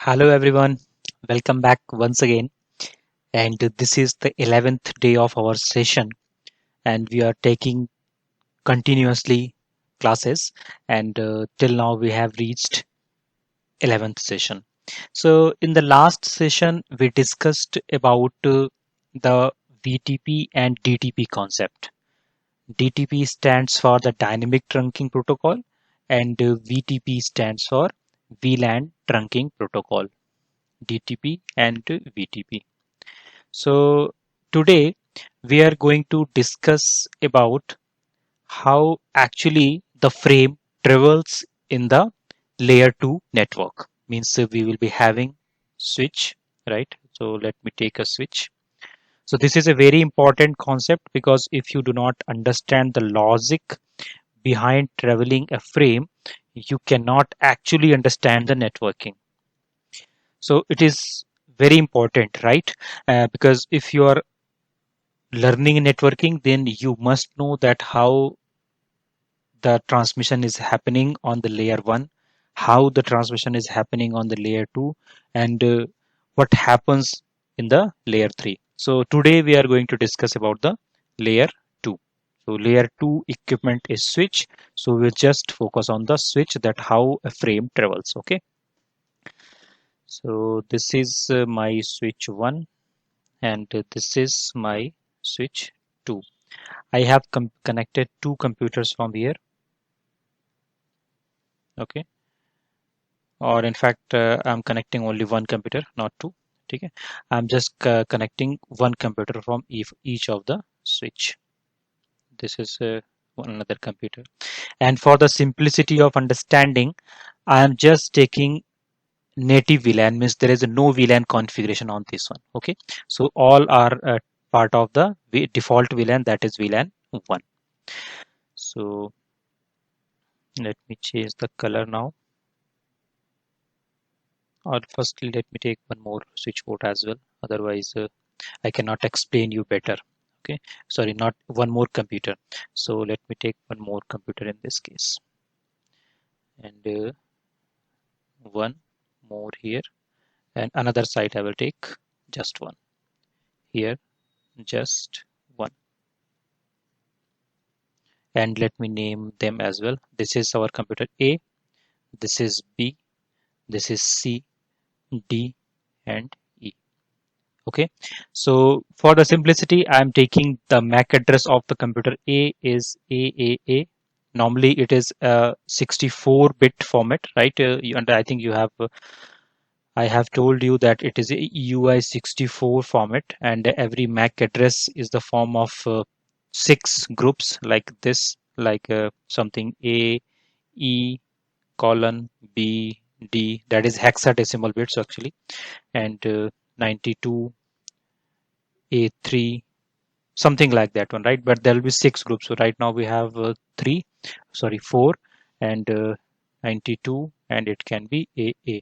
Hello everyone, welcome back once again. And this is the 11th day of our session, and we are taking continuously classes. And till now, we have reached 11th session. So, in the last session, we discussed about the VTP and DTP concept. DTP stands for the Dynamic Trunking Protocol, and VTP stands for VLAN Trunking Protocol. DTP and VTP. So today we are going to discuss about how actually the frame travels in the layer 2 network. Means we will be having switch, right? So let me take a switch. So this is a very important concept because if you do not understand the logic behind traveling a frame, you cannot actually understand the networking. So it is very important, right? Because if you are learning networking, then you must know that how the transmission is happening on the layer 1, how the transmission is happening on the layer 2, and what happens in the layer 3. So today we are going to discuss about the layer 2. So layer 2 equipment is switch. So we'll just focus on the switch, that how a frame travels. Okay. So this is my switch 1, and this is my switch 2. I have connected two computers from here. Okay. Or in fact, I'm connecting only one computer, not two. Okay. I'm just connecting one computer from each of the switch. This is another computer. And for the simplicity of understanding, I am just taking native VLAN, means there is no VLAN configuration on this one. Okay. So all are part of the default VLAN, that is VLAN 1. So let me change the color now. Or firstly, let me take one more switch port as well. Otherwise, I cannot explain you better. Okay, sorry, not one more computer. So let me take one more computer in this case, and one more here, and another side I will take just one here, just one, and let me name them as well. This is our computer A, this is B, this is C, D, and E. Okay, so for the simplicity, I'm taking the MAC address of the computer A is AAA. Normally it is a 64-bit format, right? And I think you have I have told you that it is a UI64 format, and every MAC address is the form of 6 groups like this, like something A, E, colon, B, D, that is hexadecimal bits actually, and 92, A3, something like that one, right? But there will be 6 groups. So right now we have 4, and 92, and it can be AA.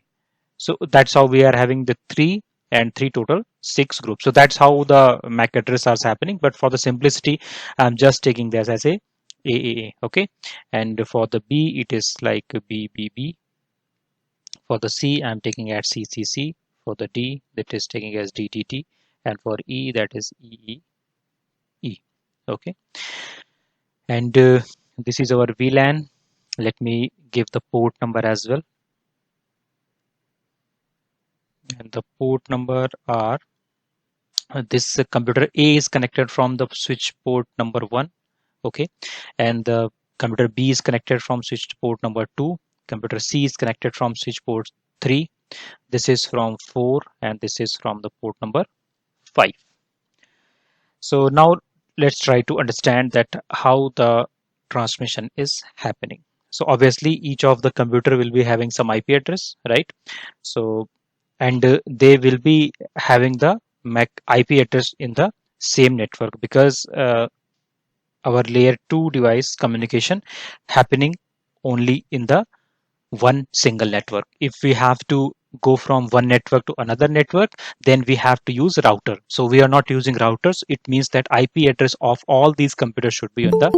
So that's how we are having the 3 and 3 total 6 groups. So that's how the MAC address is happening. But for the simplicity, I'm just taking this as a AAA. Okay. And for the B, it is like BBB. For the C, I'm taking as CCC. For the D, that is taking as DTT. And for E, that is EE. Okay, and this is our VLAN. Let me give the port number as well, and the port number are this computer A is connected from the switch port number 1. Okay, and the computer B is connected from switch port number 2. Computer C is connected from switch port 3. This is from 4, and this is from the port number 5. So now let's try to understand that how the transmission is happening. So obviously each of the computer will be having some IP address, right? So and they will be having the MAC IP address in the same network, because our layer 2 device communication happening only in the one single network. If we have to go from one network to another network, then we have to use router. So we are not using routers. It means that IP address of all these computers should be on the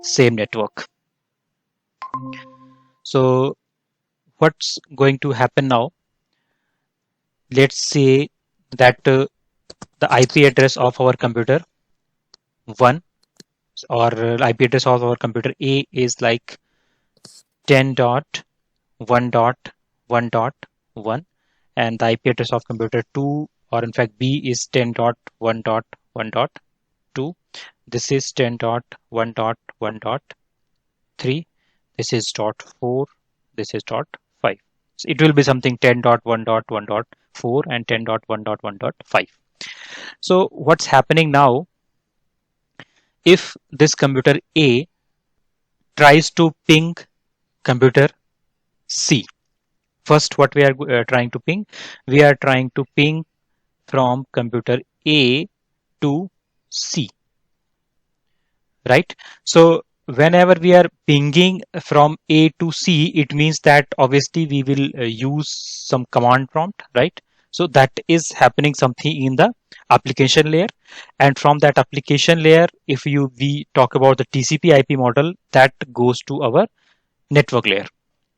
same network. So what's going to happen now? let's say that the IP address of our computer 1 or IP address of our computer A is like 10.1.1.1, and the IP address of computer 2, or in fact B, is 10.1.1.2. This is 10.1.1.3. This is dot 4. This is dot 5. So it will be something 10.1.1.4 and 10.1.1.5. So what's happening now, if this computer A tries to ping computer C, first what we are trying to ping, we are trying to ping from computer A to C, right? So whenever we are pinging from A to C, it means that obviously we will use some command prompt, right? So that is happening something in the application layer, and from that application layer, if we talk about the TCP IP model, that goes to our network layer,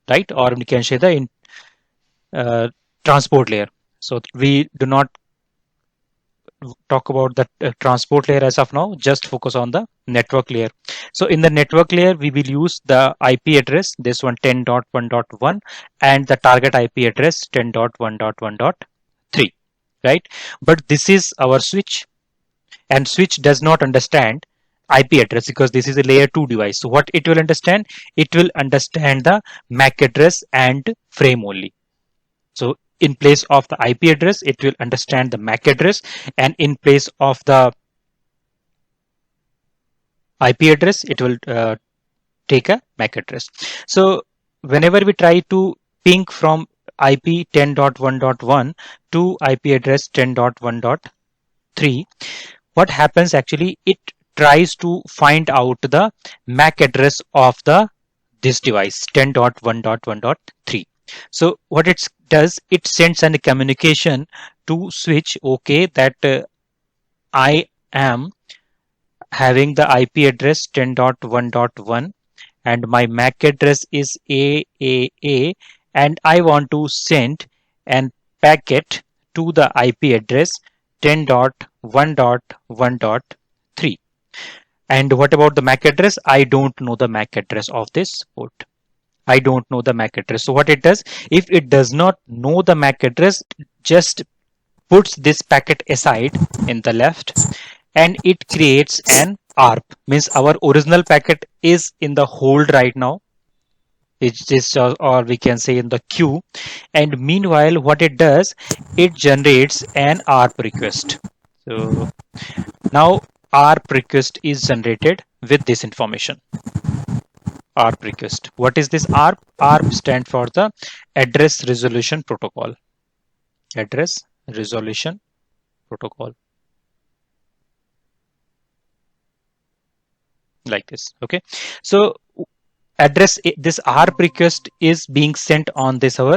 right? Or we can say the uh, transport layer. So we do not talk about the transport layer as of now, just focus on the network layer. So in the network layer, we will use the IP address, this one 10.1.1, and the target IP address 10.1.1.3, right? But this is our switch, and switch does not understand IP address because this is a layer 2 device. So what it will understand? It will understand the MAC address and frame only. So in place of the IP address, it will understand the MAC address, and in place of the IP address, it will take a MAC address. So whenever we try to ping from IP 10.1.1 to IP address 10.1.3, what happens actually? It tries to find out the MAC address of this device 10.1.1.3. So what it does, it sends a communication to switch, okay, that I am having the IP address 10.1.1 and my MAC address is AAA, and I want to send an packet to the IP address 10.1.1.3. And what about the MAC address? I don't know the MAC address of this port. I don't know the MAC address. So what it does, if it does not know the MAC address, just puts this packet aside in the left, and it creates an ARP. Means our original packet is in the hold right now. It is, or we can say in the queue. And meanwhile, what it does, it generates an ARP request. So now ARP request is generated with this information. ARP request. What is this ARP? ARP stands for the address resolution protocol. Address resolution protocol. Like this. Okay. So address, this ARP request is being sent on this our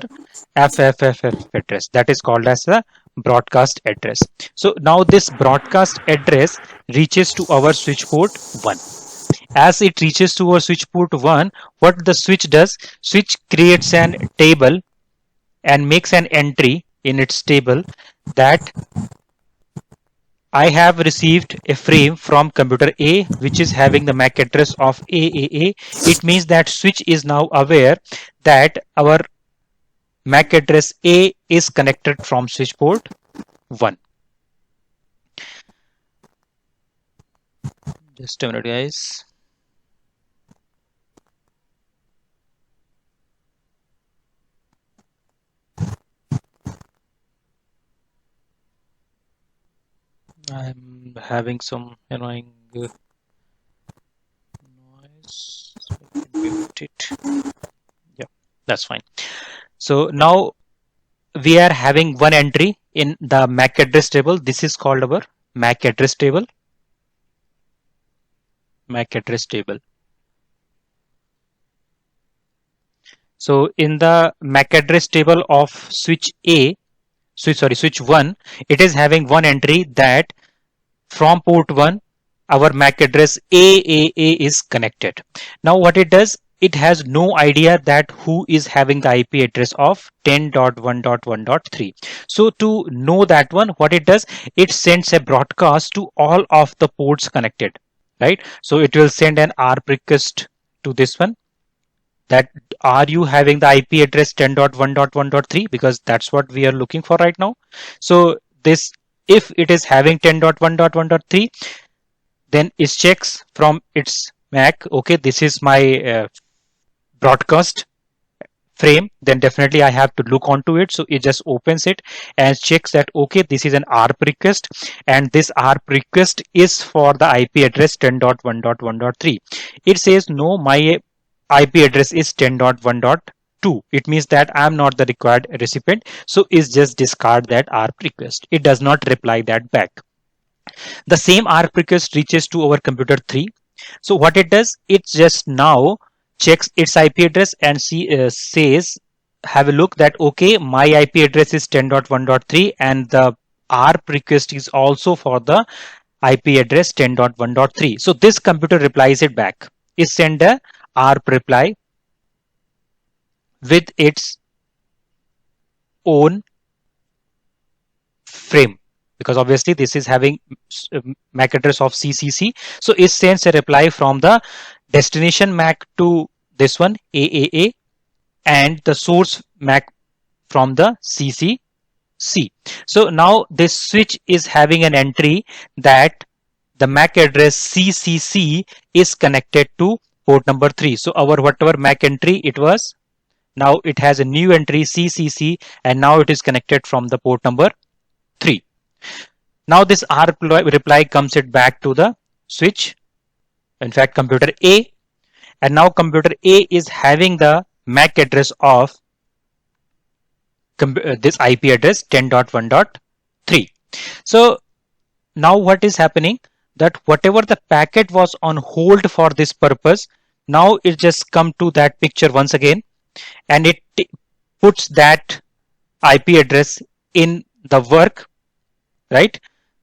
FFFF address, that is called as the broadcast address. So now this broadcast address reaches to our switch port 1. As it reaches to our switch port 1, what the switch does, switch creates an table and makes an entry in its table that I have received a frame from computer A which is having the MAC address of AAA. It means that switch is now aware that our MAC address A is connected from switch port 1. Just a minute, guys. I'm having some annoying noise. So I can mute it. Yeah, that's fine. So now we are having one entry in the MAC address table. This is called our MAC address table. MAC address table. So in the MAC address table of switch A, switch 1, it is having one entry that from port 1 our MAC address AAA is connected. Now what it does, it has no idea that who is having the IP address of 10.1.1.3. So to know that one, what it does, it sends a broadcast to all of the ports connected, right? So it will send an ARP request to this one, that are you having the IP address 10.1.1.3, because that's what we are looking for right now. So this, if it is having 10.1.1.3, then it checks from its MAC, okay, this is my broadcast frame, then definitely I have to look onto it. So it just opens it and checks that, okay, this is an ARP request, and this ARP request is for the IP address 10.1.1.3. It says, no, my IP address is 10.1.2. It means that I'm not the required recipient. So it's just discard that ARP request. It does not reply that back. The same ARP request reaches to our computer 3. So what it does, it just now checks its IP address and says, have a look that, okay, my IP address is 10.1.3 and the ARP request is also for the IP address 10.1.3. So this computer replies it back. It send a ARP reply with its own frame, because obviously this is having MAC address of CCC. So it sends a reply from the destination MAC to this one AAA, and the source MAC from the CCC. So now this switch is having an entry that the MAC address CCC is connected to port number 3. So our whatever MAC entry it was, now it has a new entry CCC, and now it is connected from the port number 3. Now this ARP reply comes it back to the switch, in fact computer A, and now computer A is having the MAC address of this IP address 10.1.3. So now what is happening, that whatever the packet was on hold for this purpose, now it just come to that picture once again, and it puts that IP address in the work, right?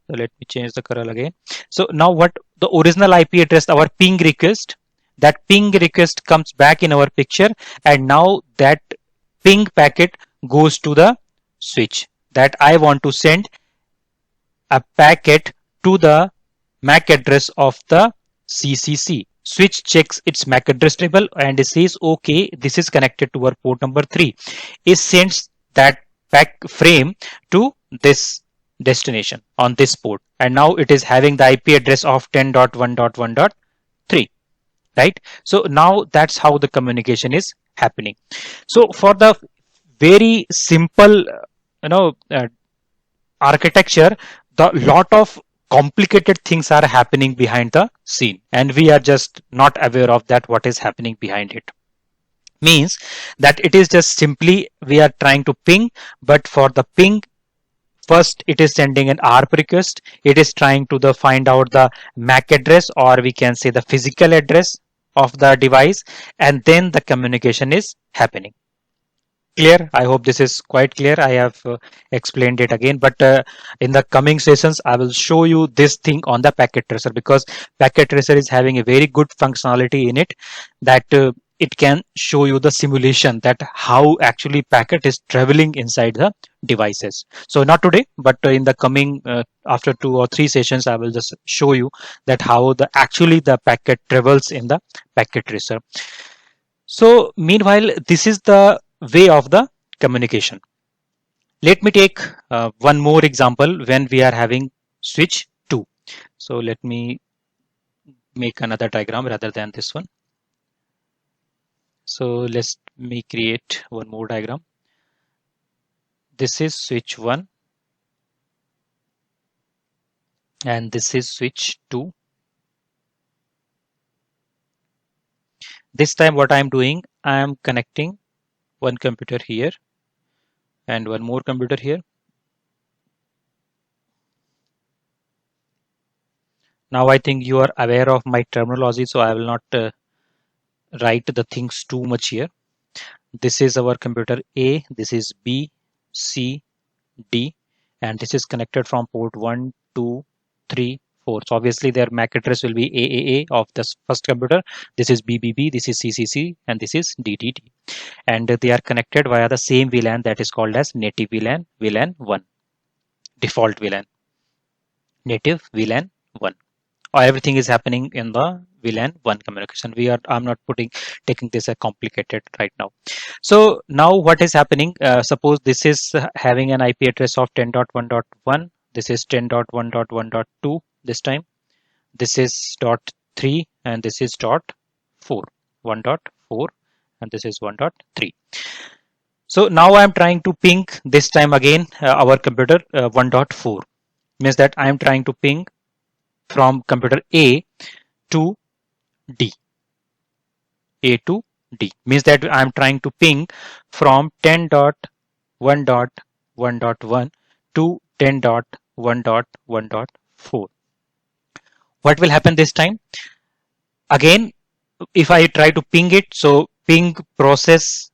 So let me change the color again. So now what the original IP address, our ping request, that ping request comes back in our picture, and now that ping packet goes to the switch, that I want to send a packet to the MAC address of the CCC. Switch checks its MAC address table and it says, okay, this is connected to our port number 3. It sends that pack frame to this destination on this port, and now it is having the IP address of 10.1.1.3, right? So now that's how the communication is happening. So for the very simple architecture, the lot of complicated things are happening behind the scene, and we are just not aware of that what is happening behind it. Means that it is just simply we are trying to ping, but for the ping, first it is sending an ARP request. It is trying to find out the MAC address, or we can say the physical address of the device, and then the communication is happening. Clear? I hope this is quite clear. I have explained it again, but in the coming sessions I will show you this thing on the packet tracer, because packet tracer is having a very good functionality in it, that it can show you the simulation that how actually packet is traveling inside the devices. So not today, but in the coming after 2 or 3 sessions I will just show you that how the actually the packet travels in the packet tracer. So meanwhile, this is the way of the communication. Let me take one more example when we are having switch 2. So let me make another diagram rather than this one. So let me create one more diagram. This is switch 1 and this is switch 2. This time what I am doing, I am connecting one computer here and one more computer here. Now I think you are aware of my terminology, so I will not write the things too much here. This is our computer A, this is B, C, D, and this is connected from port 1, 2, 3, 4. So obviously their MAC address will be AAA of the first computer. This is BBB, this is CCC, and this is DDD. And they are connected via the same VLAN that is called as native VLAN, VLAN 1, default VLAN, native VLAN 1. Everything is happening in the VLAN 1 communication. I'm not taking this as complicated right now. So now what is happening? Suppose this is having an IP address of 10.1.1. This is 10.1.1.2 this time. This is dot 3 and this is dot 4, 1.4 and this is 1.3. So now I'm trying to ping this time again our computer 1.4. Means that I'm trying to ping from computer A to D. A to D means that I'm trying to ping from 10.1.1.1 to 10.1.1.4. What will happen this time? Again, if I try to ping it, so ping process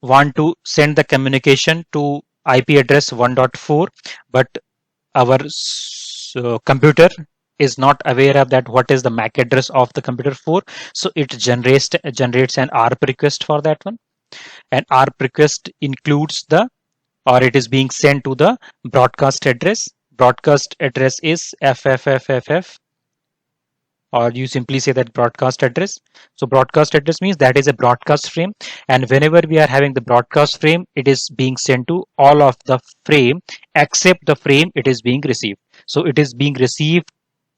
want to send the communication to IP address 1.4, but our computer is not aware of that what is the MAC address of the computer 4, so it generates an ARP request for that one, and ARP request includes the, or it is being sent to the broadcast address. Broadcast address is FFFFF, or you simply say that broadcast address. So broadcast address means that is a broadcast frame, and whenever we are having the broadcast frame, it is being sent to all of the frame except the frame it is being received. So it is being received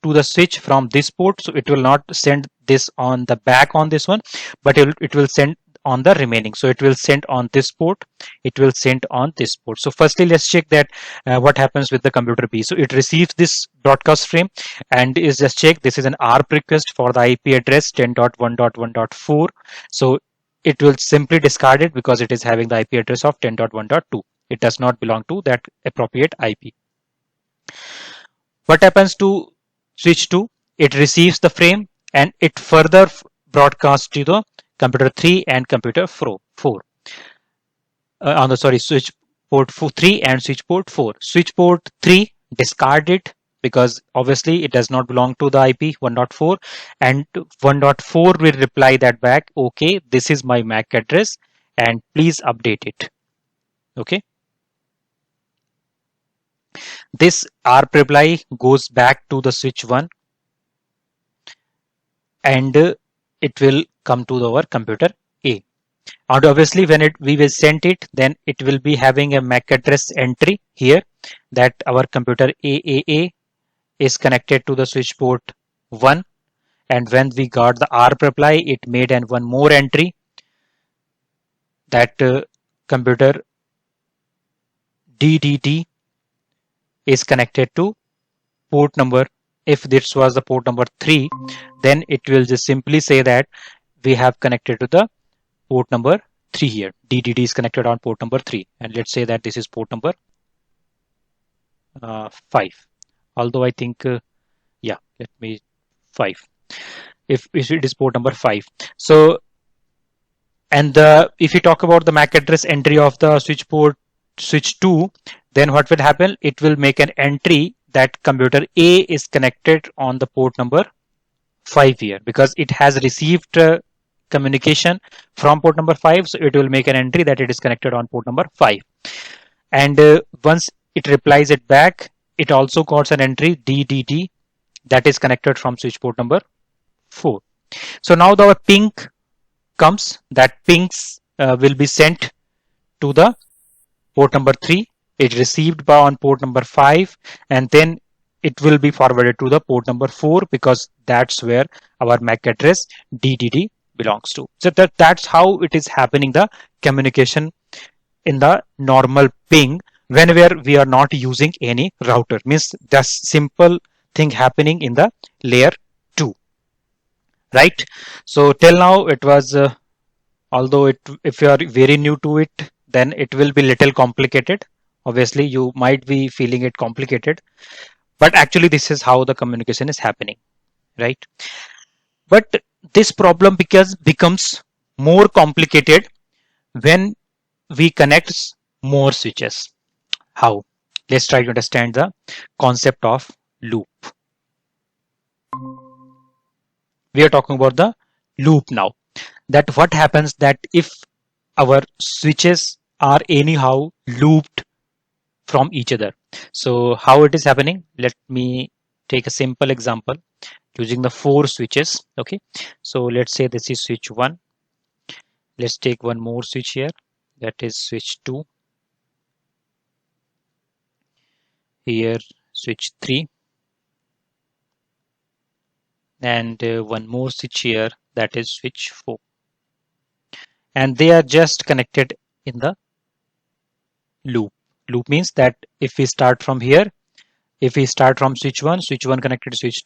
to the switch from this port, so it will not send this on the back on this one, but it will send on the remaining. So it will send on this port, it will send on this port. So firstly let's check that what happens with the computer B. So it receives this broadcast frame and is just check this is an ARP request for the IP address 10.1.1.4. so it will simply discard it because it is having the IP address of 10.1.2. It does not belong to that appropriate IP. What happens to switch 2? It receives the frame and it further broadcasts to the computer 3 and computer 4 on the switch port 3 and switch port 4. Switch port 3 discard it because obviously it does not belong to the IP 1.4, and 1.4 will reply that back, okay, this is my MAC address and please update it. Okay, this ARP reply goes back to the switch 1 and it will come to our computer A. And obviously when we will send it, then it will be having a MAC address entry here that our computer AAA is connected to the switch port 1, and when we got the ARP reply, it made one more entry that computer DDD is connected to port number. If this was the port number 3, then it will just simply say that we have connected to the port number 3 here. DDD is connected on port number 3, and let's say that this is port number 5. Although I think, yeah, let me 5. If it is port number 5. So, and if you talk about the MAC address entry of the switch 2, then what will happen? It will make an entry that computer A is connected on the port number 5 here because it has received communication from port number 5, so it will make an entry that it is connected on port number 5. And once it replies it back, it also got an entry DDD that is connected from switch port number 4. So now the ping comes, that pings will be sent to the port number 3. It received by on port number 5, and then it will be forwarded to the port number 4 because that's where our MAC address DDD belongs to. So that's how it is happening, the communication in the normal ping whenever we are not using any router. Means the simple thing happening in the layer 2, right? So till now it was, although if you are very new to it, then it will be little complicated. Obviously you might be feeling it complicated, but actually this is how the communication is happening, right? But this problem becomes more complicated when we connect more switches. How? Let's try to understand the concept of loop. We are talking about the loop now. That what happens that if our switches are anyhow looped from each other. So how it is happening? Let me take a simple example using the four switches. Okay. So let's say this is switch 1. Let's take one more switch here. That is switch 2. Here switch 3. And one more switch here. That is switch 4. And they are just connected in the loop. Loop means that if we start from here, if we start from switch 1 connected to switch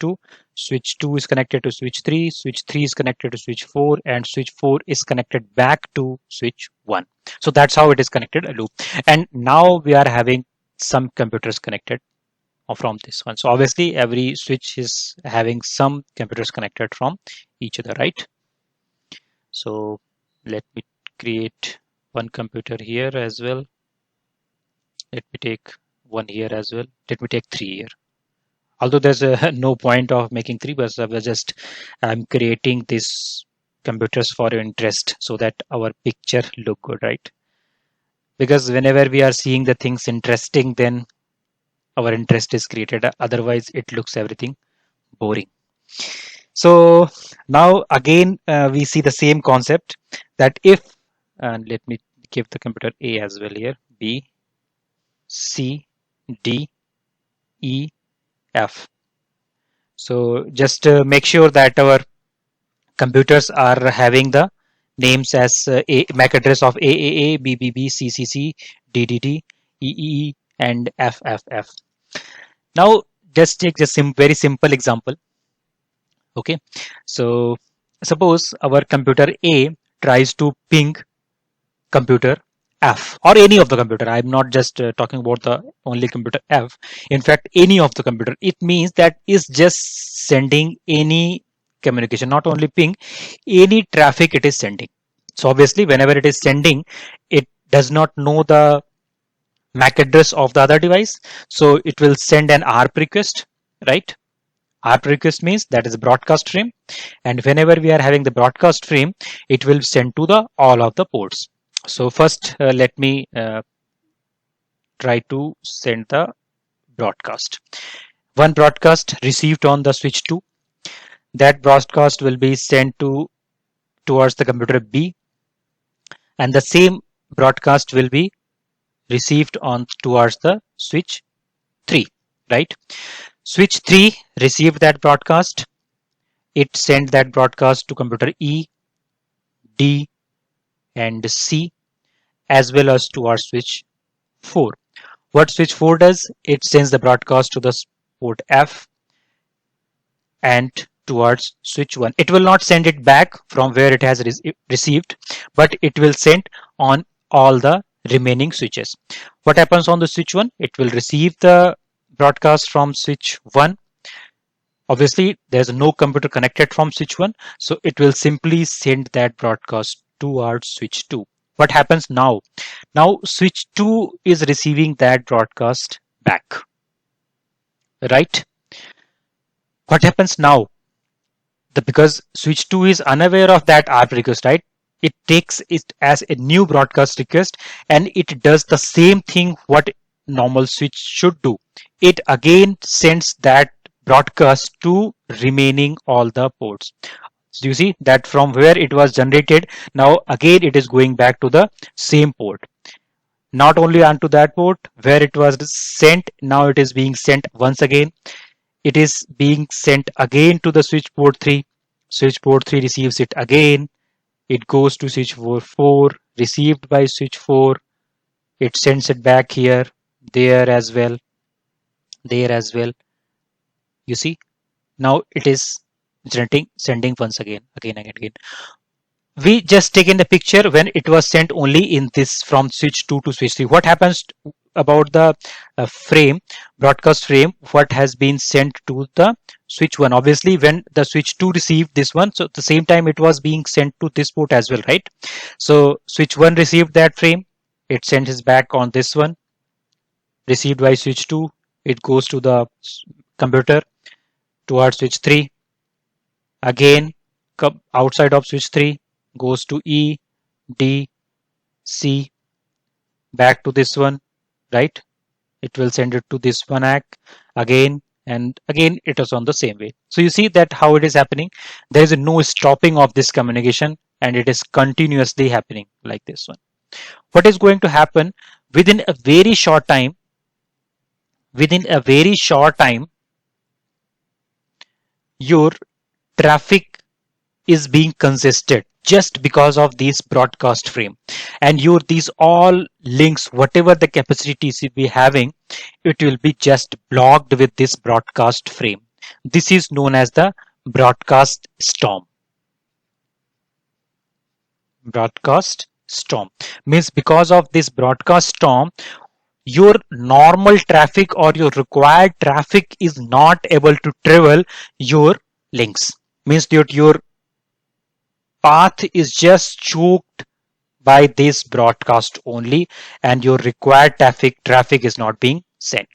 2 is connected to switch 3 is connected to switch 4, and switch 4 is connected back to switch 1. So that's how it is connected a loop. And now we are having some computers connected from this one. So obviously every switch is having some computers connected from each other, right? So let me create one computer here as well. Let me take one here as well. Let me take 3 here. Although there's no point of making 3, but I'm creating these computers for your interest so that our picture look good, right? Because whenever we are seeing the things interesting, then our interest is created. Otherwise, it looks everything boring. So now again, we see the same concept that if, and let me give the computer A as well here, B, C, D, E, F. So just make sure that our computers are having the names as MAC address of AAA, BBB, CCC, DDD, EEE, and FFF. Now, just take a very simple example. Okay, so suppose our computer A tries to ping computer F or any of the computer. I'm not just talking about the only computer F. In fact, any of the computer. It means that is just sending any communication, not only ping, any traffic it is sending. So obviously, whenever it is sending, it does not know the MAC address of the other device. So it will send an ARP request, right? ARP request means that is a broadcast frame. And whenever we are having the broadcast frame, it will send to the all of the ports. So first, let me try to send the broadcast. One broadcast received on the switch 2. That broadcast will be sent towards the computer B, and the same broadcast will be received on towards the switch 3, right? Switch 3 received that broadcast. It sent that broadcast to computer E, D, and C, as well as to our switch 4. What switch 4 does? It sends the broadcast to the port F and towards switch 1. It will not send it back from where it has received, but it will send on all the remaining switches. What happens on the switch 1? It will receive the broadcast from switch 1. Obviously, there's no computer connected from switch 1, so it will simply send that broadcast towards switch 2. What happens now? Now switch 2 is receiving that broadcast back, right? What happens now? Because switch 2 is unaware of that ARP request, right? It takes it as a new broadcast request and it does the same thing what normal switch should do. It again sends that broadcast to remaining all the ports. So you see that from where it was generated, now again it is going back to the same port. Not only onto that port where it was sent, now it is being sent once again. It is being sent again to the switch port 3. Switch port 3 receives it again. It goes to switch 4, received by switch 4. It sends it back here, there as well, there as well. You see, now it is sending once again. We just taken the picture when it was sent only in this from switch 2 to switch 3. What happens about the frame, broadcast frame, what has been sent to the switch 1? Obviously, when the switch 2 received this one, so at the same time it was being sent to this port as well, right? So switch 1 received that frame, it sends it back on this one, received by switch 2, it goes to the computer towards switch 3. Again, outside of switch 3 goes to E, D, C, back to this one, right? It will send it to this one ACK again, and again it is on the same way. So you see that how it is happening. There is no stopping of this communication, and it is continuously happening like this one. What is going to happen within a very short time? Within a very short time, your traffic is being congested just because of this broadcast frame, and your these all links, whatever the capacity TCP having, it will be just blocked with this broadcast frame. This is known as the broadcast storm. Broadcast storm means because of this broadcast storm, your normal traffic or your required traffic is not able to travel your links. Means that your path is just choked by this broadcast only, and your required traffic is not being sent.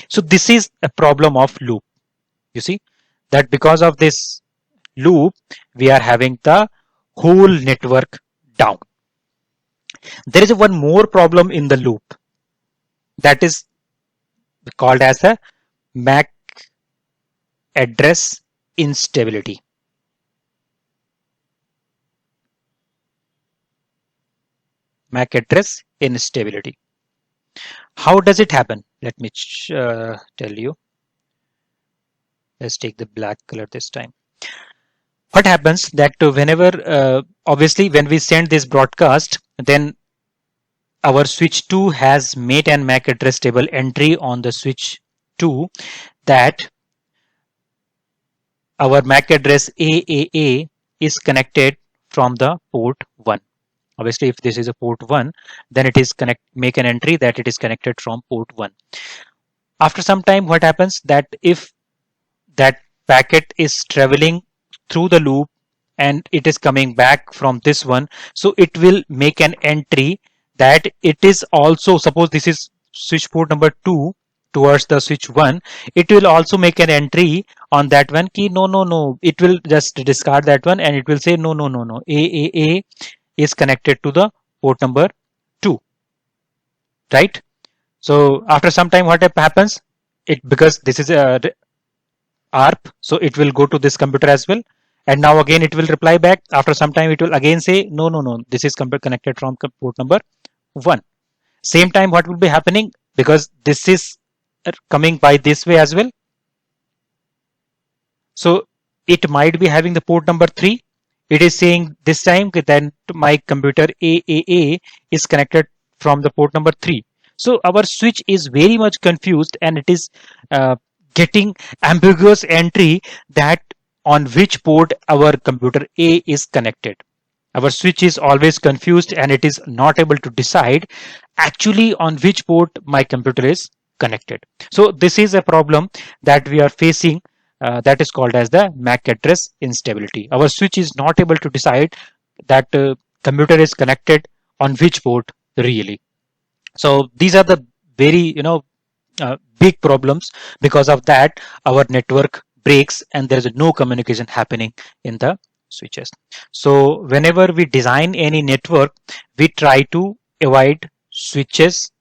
So this is a problem of loop. You see that because of this loop, we are having the whole network down. There is one more problem in the loop, that is called as a MAC address instability. MAC address instability. How does it happen? Let me tell you. Let's take the black color this time. What happens that whenever, obviously when we send this broadcast, then our switch 2 has made an MAC address table entry on the switch 2 that our MAC address AAA is connected from the port 1. Obviously, if this is a port 1, then it is make an entry that it is connected from port 1. After some time, what happens that if that packet is traveling through the loop and it is coming back from this one, so it will make an entry that it is also, suppose this is switch port number 2 towards the switch 1, it will also make an entry on that one key. No, it will just discard that one and it will say no, AAA is connected to the port number 2, right? So after some time, what happens? It, because this is a ARP, so it will go to this computer as well, and now again it will reply back. After some time, it will again say no, this is connected from port number 1. Same time, what will be happening, because this is coming by this way as well, so it might be having the port number 3. It is saying this time that my computer AAA is connected from the port number 3. So our switch is very much confused, and it is getting ambiguous entry that on which port our computer A is connected. Our switch is always confused and it is not able to decide actually on which port my computer is connected. So this is a problem that we are facing, that is called as the MAC address instability. Our switch is not able to decide that computer is connected on which port really. So these are the very big problems. Because of that, our network breaks and there is no communication happening in the switches. So whenever we design any network, we try to avoid switches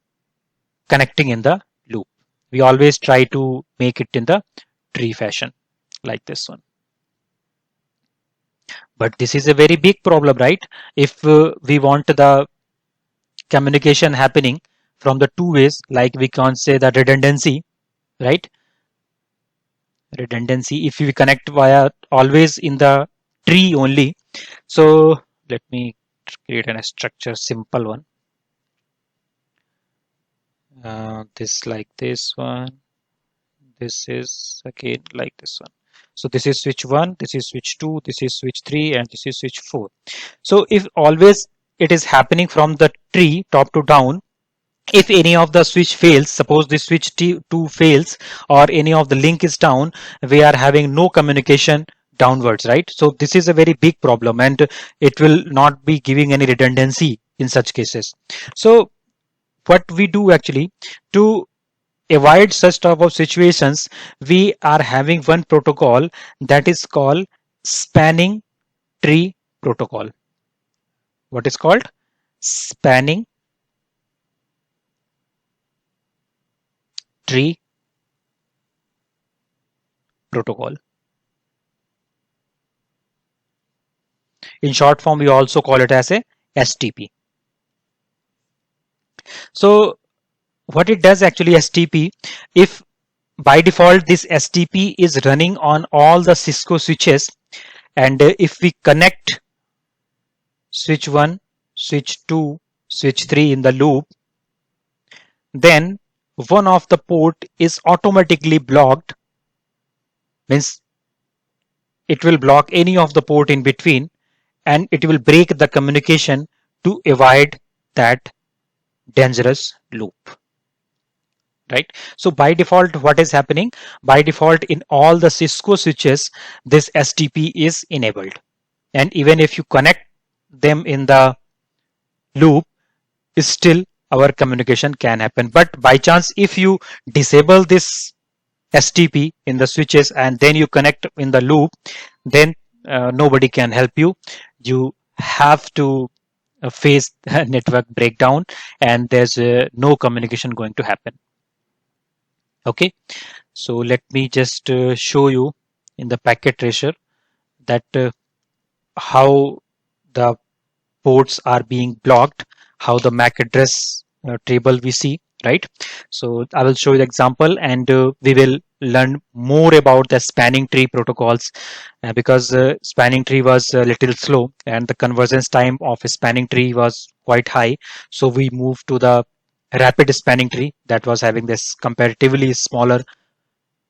connecting in the loop. We always try to make it in the tree fashion like this one. But this is a very big problem, right? If we want the communication happening from the two ways, like we can say the redundancy, right? Redundancy, if we connect via always in the tree only. So let me create a structure, simple one. This like this one. This is again like this one. So this is switch 1, this is switch 2, this is switch 3, and this is switch 4. So if always it is happening from the tree top to down, if any of the switch fails, suppose this switch 2 fails or any of the link is down, we are having no communication downwards, right? So this is a very big problem and it will not be giving any redundancy in such cases. So what we do actually to avoid such type of situations, we are having one protocol that is called spanning tree protocol. What is called? Spanning tree protocol. In short form, we also call it as a STP. So what it does actually, STP, if by default this STP is running on all the Cisco switches, and if we connect switch 1, switch 2, switch 3 in the loop, then one of the port is automatically blocked, means it will block any of the port in between, and it will break the communication to avoid that dangerous loop. Right? So by default, what is happening? By default, in all the Cisco switches, this STP is enabled. And even if you connect them in the loop, still our communication can happen. But by chance, if you disable this STP in the switches and then you connect in the loop, then nobody can help you. You have to face a network breakdown, and there's no communication going to happen. Okay, so let me just show you in the packet tracer that how the ports are being blocked, how the MAC address table we see, right? So I will show you the example, and we will learn more about the spanning tree protocols, because spanning tree was a little slow and the convergence time of a spanning tree was quite high. So we moved to the rapid spanning tree that was having this comparatively smaller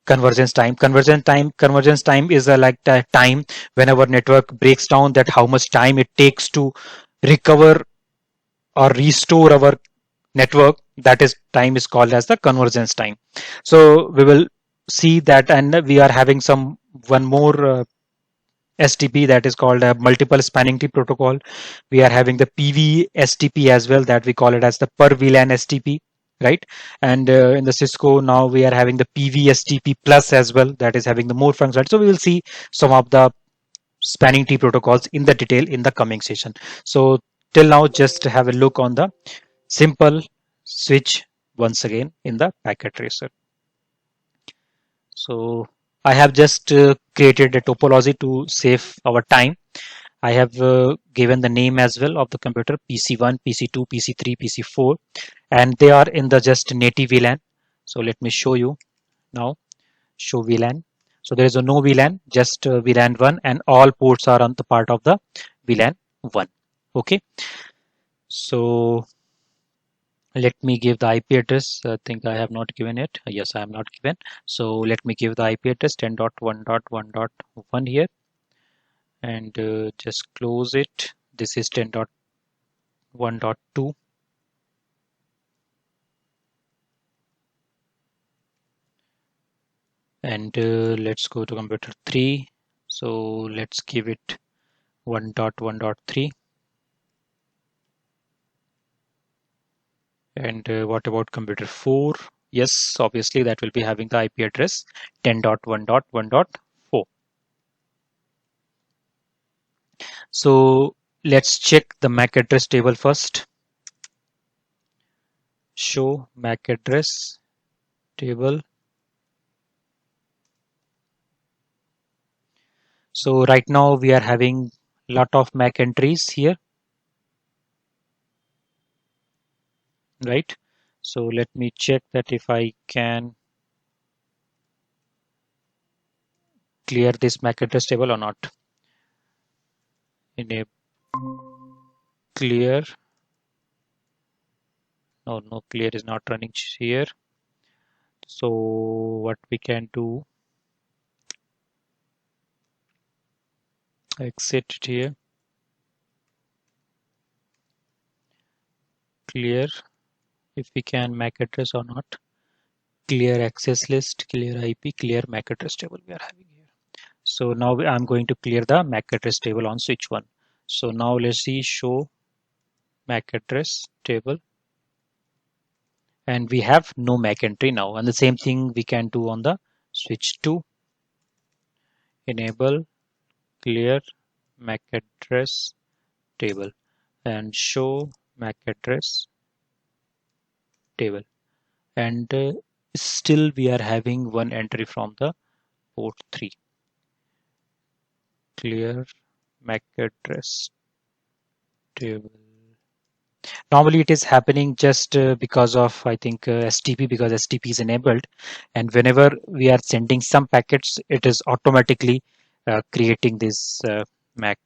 convergence time is like the time when our network breaks down, that how much time it takes to recover or restore our network. That is time is called as the convergence time. So we will see that, and we are having some one more STP that is called a multiple spanning tree protocol. We are having the PV STP as well, that we call it as the per VLAN STP, right? And in the Cisco now we are having the PV STP plus as well, that is having the more functionality. So we will see some of the spanning tree protocols in the detail in the coming session. So till now, just have a look on the simple switch once again in the packet tracer. So I have just created a topology to save our time. I have given the name as well of the computer: PC1, PC2, PC3, PC4, and they are in the just native VLAN. So let me show you now. Show VLAN. So there is a no VLAN, just VLAN 1, and all ports are on the part of the VLAN 1. Okay. So let me give the IP address. I think I have not given it. Yes, I have not given. So let me give the IP address 10.1.1.1 here, and just close it. This is 10.1.2, and let's go to computer 3. So let's give it 1.1.3. And what about computer 4? Yes, obviously that will be having the IP address 10.1.1.4. So let's check the MAC address table first. Show MAC address table. So right now we are having lot of MAC entries here, right? So let me check that if I can clear this MAC address table or not. Enable clear. No, clear is not running here. So what we can do, exit it here, clear if we can MAC address or not, clear access list, clear IP, clear MAC address table we are having here. So now I'm going to clear the MAC address table on switch 1. So now let's see, show MAC address table, and we have no MAC entry now. And the same thing we can do on the switch 2. Enable clear MAC address table and show MAC address table, and still we are having one entry from the port 3. Clear MAC address table. Normally it is happening just because of, I think, STP, because STP is enabled, and whenever we are sending some packets, it is automatically creating these MAC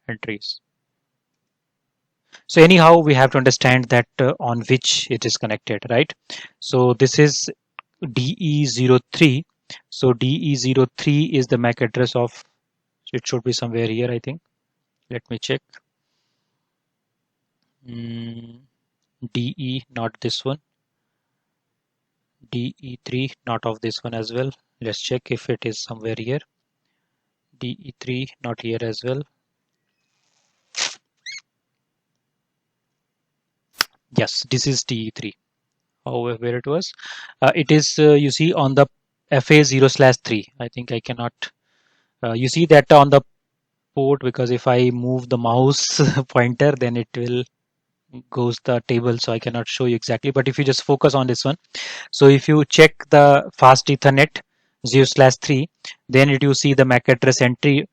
entries. So anyhow, we have to understand that on which it is connected, right? So this is DE03. So DE03 is the MAC address of, it should be somewhere here, I think. Let me check. DE, not this one. DE3, not of this one as well. Let's check if it is somewhere here. DE3, not here as well. Yes, this is DE3. However, where it was, it is, you see, on the FA0/3. I think I cannot, you see that on the port, because if I move the mouse pointer, then it will goes the table, so I cannot show you exactly. But if you just focus on this one, so if you check the fast Ethernet 0/3, then it you see the MAC address entry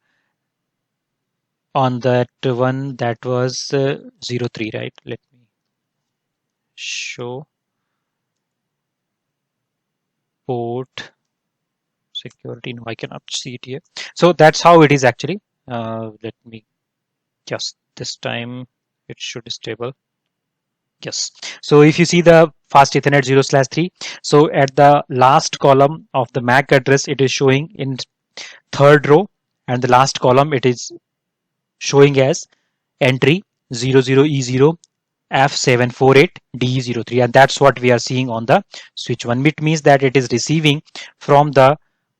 on that one, that was 03, right? Let me show port security. No, I cannot see it here. So that's how it is actually. Let me just, this time it should be stable. Yes. So if you see the fast Ethernet 0/3, so at the last column of the MAC address, it is showing in third row, and the last column it is showing as entry 00E0 F748 DE03, and that's what we are seeing on the switch 1. It means that it is receiving from the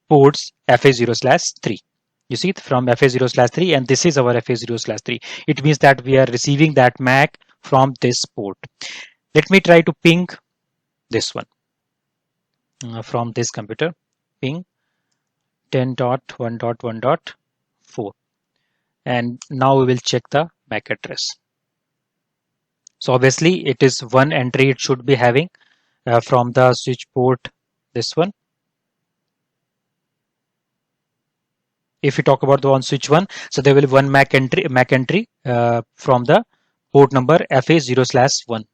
ports FA0/3. You see, from FA0/3, and this is our FA0/3. It means that we are receiving that MAC from this port. Let me try to ping this one from this computer. Ping 10.1.1.4, and now we will check the MAC address. So obviously it is one entry it should be having from the switch port, this one. If we talk about the on switch 1, so there will be one MAC entry from the port number FA0/1.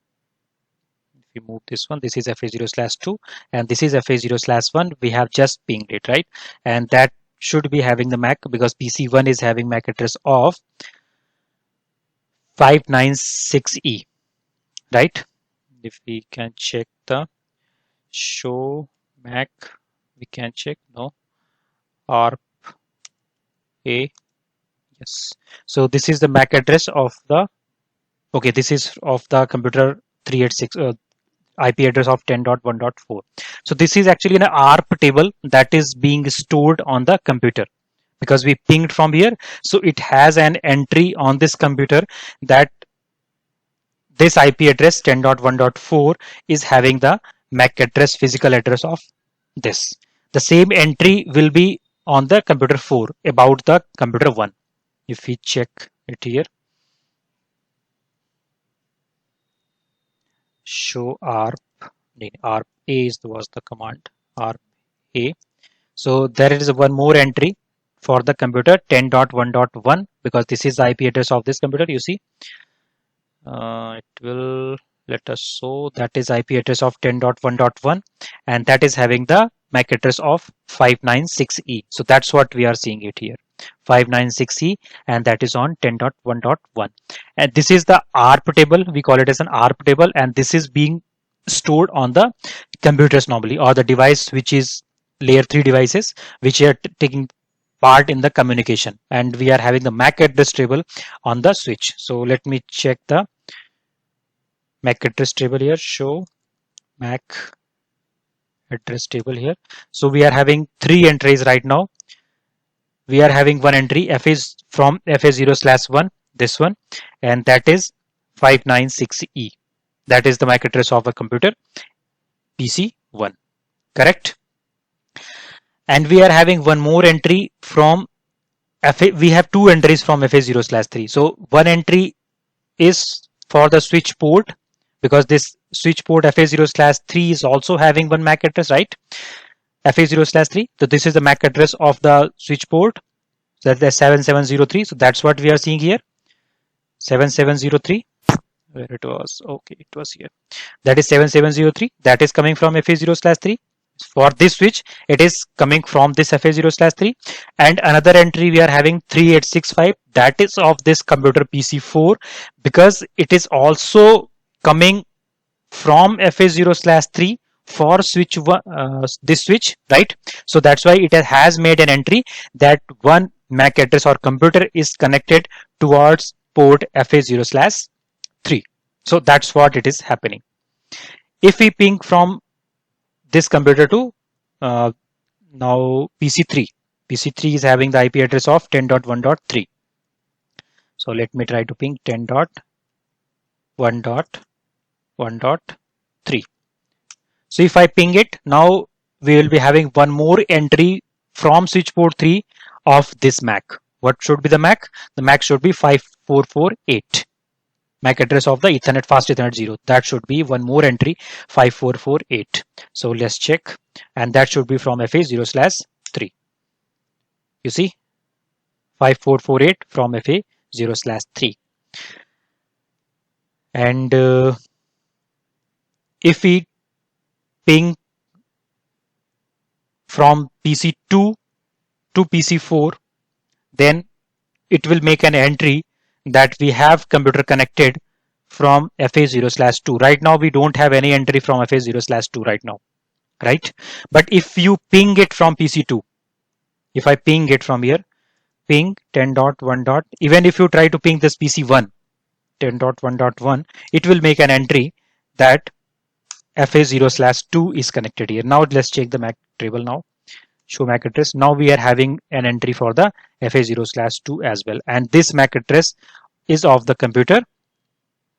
If we move this one, this is FA0/2, and this is FA0/1. We have just pinged it, right? And that should be having the MAC, because PC1 is having MAC address of 596E, right? If we can check the show MAC, we can check. No, ARP A. Yes. So this is the MAC address of the, okay, this is of the computer 386 IP address of 10.1.4. So this is actually an ARP table that is being stored on the computer, because we pinged from here. So it has an entry on this computer that this IP address 10.1.4 is having the MAC address, physical address of this. The same entry will be on the computer 4 about the computer 1. If we check it here, show ARP, ARP A was the command, ARP A. So there is one more entry for the computer 10.1.1, because this is the IP address of this computer. You see, it will let us show that is IP address of 10.1.1, and that is having the MAC address of 596E. So that's what we are seeing it here, 596E, and that is on 10.1.1. And this is the ARP table. We call it as an ARP table, and this is being stored on the computers normally, or the device which is layer 3 devices which are taking part in the communication, and we are having the MAC address table on the switch. So let me check the MAC address table here, show MAC address table here. So we are having 3 entries right now. We are having one entry F is from FA0/1, this one, and that is 596E. That is the MAC address of a computer PC1, correct? And we are having one more entry from we have two entries from FA0/3. So one entry is for the switch port, because this switch port FA0/3 is also having one MAC address, right? FA0/3. So this is the MAC address of the switch port. So that's the 7703. So that's what we are seeing here. 7703. Where it was? Okay, it was here. That is 7703. That is coming from FA0/3. For this switch, it is coming from this FA0/3. And another entry we are having 3865. That is of this computer PC4, because it is also coming from FA0/3 for switch one, this switch, right? So that's why it has made an entry that one MAC address or computer is connected towards port FA0/3. So that's what it is happening. If we ping from this computer to now PC3, PC3 is having the IP address of 10.1.3. So let me try to ping 10.1.1.3. So if I ping it, now we will be having one more entry from switch port 3 of this MAC. What should be the MAC? The MAC should be 5448. MAC address of the Ethernet fast Ethernet 0. That should be one more entry, 5448. So let's check, and that should be from FA0/3. You see, 5448 from FA0/3. And if we ping from PC2 to PC4, then it will make an entry that we have computer connected from FA0/2. Right now, we don't have any entry from FA0/2 right now, right? But if you ping it from PC2, if I ping it from here, ping 10.1. Even if you try to ping this PC1, 10.1.1, it will make an entry that FA0/2 is connected here. Now let's check the MAC table now. Show MAC address. Now we are having an entry for the FA0/2 as well. And this MAC address is of the computer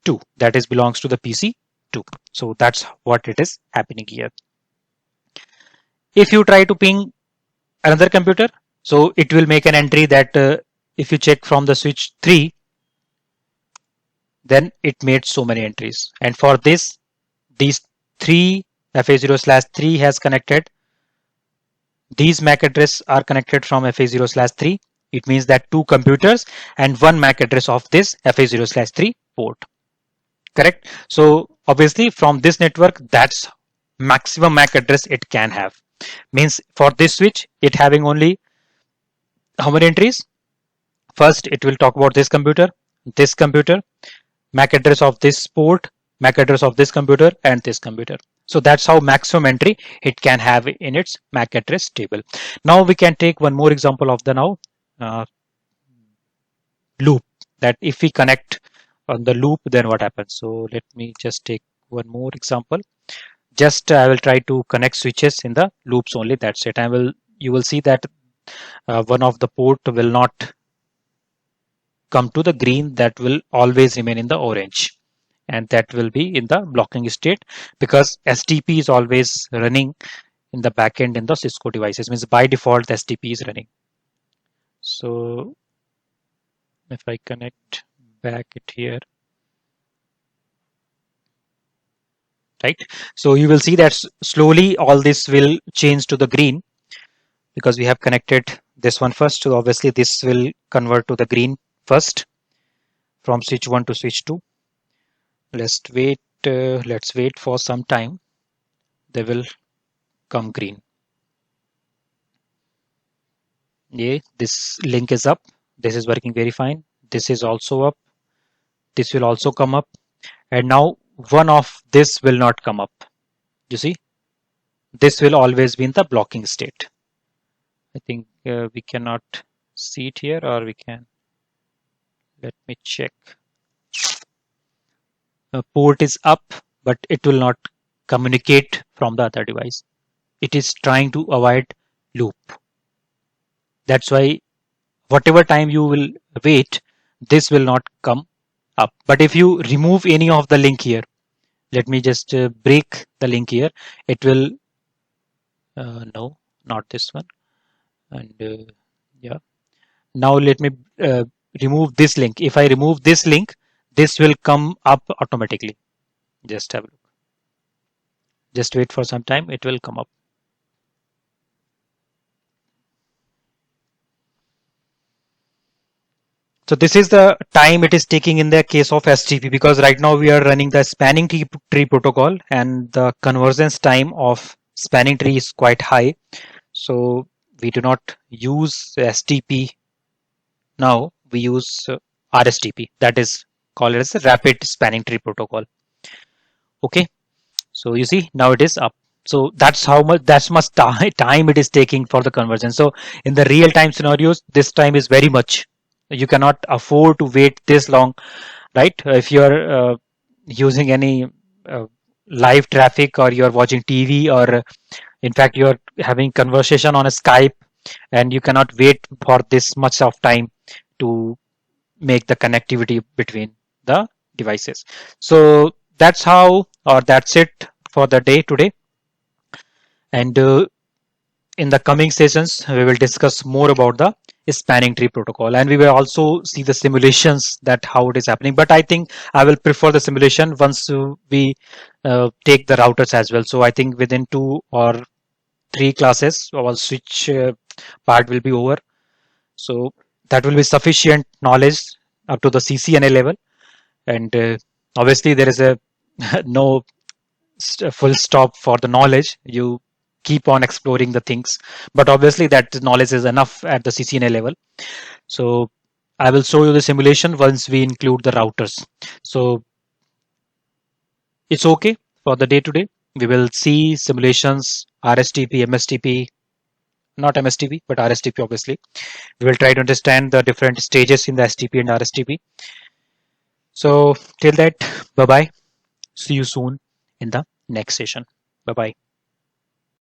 2. That is belongs to the PC2. So that's what it is happening here. If you try to ping another computer, so it will make an entry that if you check from the switch 3, then it made so many entries. And for this, these 3 FA0/3 has connected. These MAC address are connected from FA0/3. It means that 2 computers and 1 MAC address of this FA0/3 port. Correct? So obviously from this network, that's maximum MAC address it can have. Means for this switch, it having only how many entries? First, it will talk about this computer, MAC address of this port, MAC address of this computer, and this computer. So that's how maximum entry it can have in its MAC address table. Now we can take one more example of the loop, that if we connect on the loop, then what happens? So let me just take one more example. Just I will try to connect switches in the loops only. That's it. You will see that one of the port will not come to the green, that will always remain in the orange, and that will be in the blocking state, because STP is always running in the backend in the Cisco devices. Means by default STP is running. So if I connect back it here, right? So you will see that slowly all this will change to the green, because we have connected this one first. So obviously this will convert to the green first from switch 1 to switch 2. Let's wait for some time. They will come green. Yeah, this link is up. This is working very fine. This is also up. This will also come up. And now one of this will not come up. You see, this will always be in the blocking state. I think we cannot see it here, or we can. Let me check. Port is up, but it will not communicate from the other device. It is trying to avoid loop. That's why whatever time you will wait, this will not come up. But if you remove any of the link here, let me just break the link here. It will, no, not this one. And yeah, Now let me uh, remove this link. If I remove this link, this will come up automatically. Just have a look. Just wait for some time. It will come up. So this is the time it is taking in the case of STP, because right now we are running the spanning tree protocol and the convergence time of spanning tree is quite high. So we do not use STP now. We use RSTP, that is called as a rapid spanning tree protocol. Okay. So you see now it is up. So that's much time it is taking for the conversion. So in the real time scenarios, this time is very much. You cannot afford to wait this long, right? If you are using any uh, live traffic, or you are watching TV, or in fact you are having conversation on a Skype, and you cannot wait for this much of time to make the connectivity between the devices. So that's how, or that's it for the day today. And in the coming sessions, we will discuss more about the spanning tree protocol, and we will also see the simulations that how it is happening. But I think I will prefer the simulation once we take the routers as well. So I think within 2 or 3 classes, our switch part will be over. So that will be sufficient knowledge up to the CCNA level. And obviously there is a no full stop for the knowledge. You keep on exploring the things, but obviously that knowledge is enough at the CCNA level. So I will show you the simulation once we include the routers. So it's okay for the day to day. We will see simulations, RSTP, MSTP, not MSTP, but RSTP obviously. We will try to understand the different stages in the STP and RSTP. So till that, bye bye. See you soon in the next session. Bye bye.